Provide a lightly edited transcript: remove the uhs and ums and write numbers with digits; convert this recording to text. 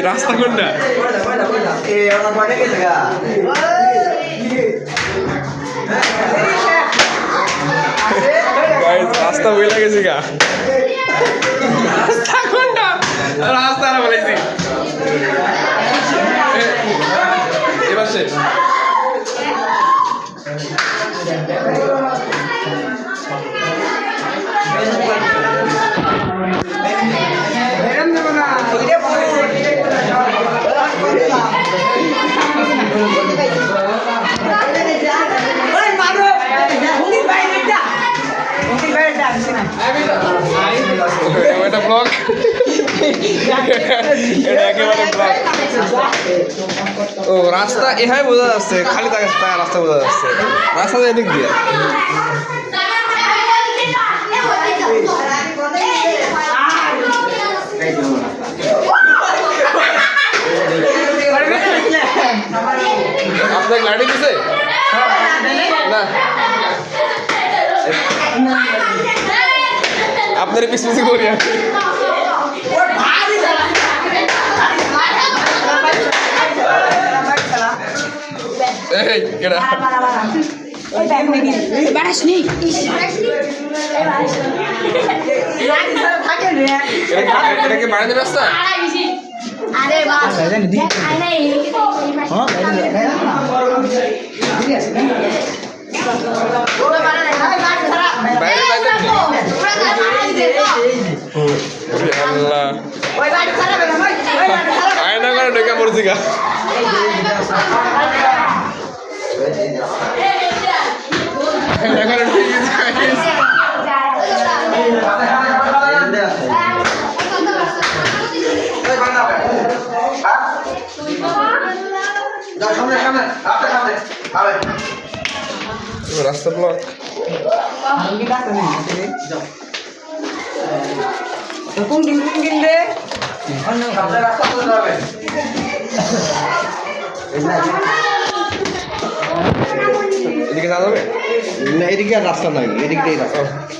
রাস্তা কোনটা রাস্তা বইলা গেছি গা রাস্তা কোনটা রাস্তা বলেছি এবার সে এটা ব্লগ এটা একেবারে ব্লগ ও রাস্তা এভাবে বোঝা যাচ্ছে খালি তাকে রাস্তা বোঝা যাচ্ছে রাস্তা এদিক দিয়ে আপনার গাড়ি দিছে না আপনার পিছু পিছু করি বাড়িতে রাস্তা আয়না করে ঢেকে পড়ছি গা রাস্তা ব্লক এদিকে যাওয়া যাবে না এদিকে আর রাস্তা নাই এদিক দিয়ে রাস্তা অবস্থা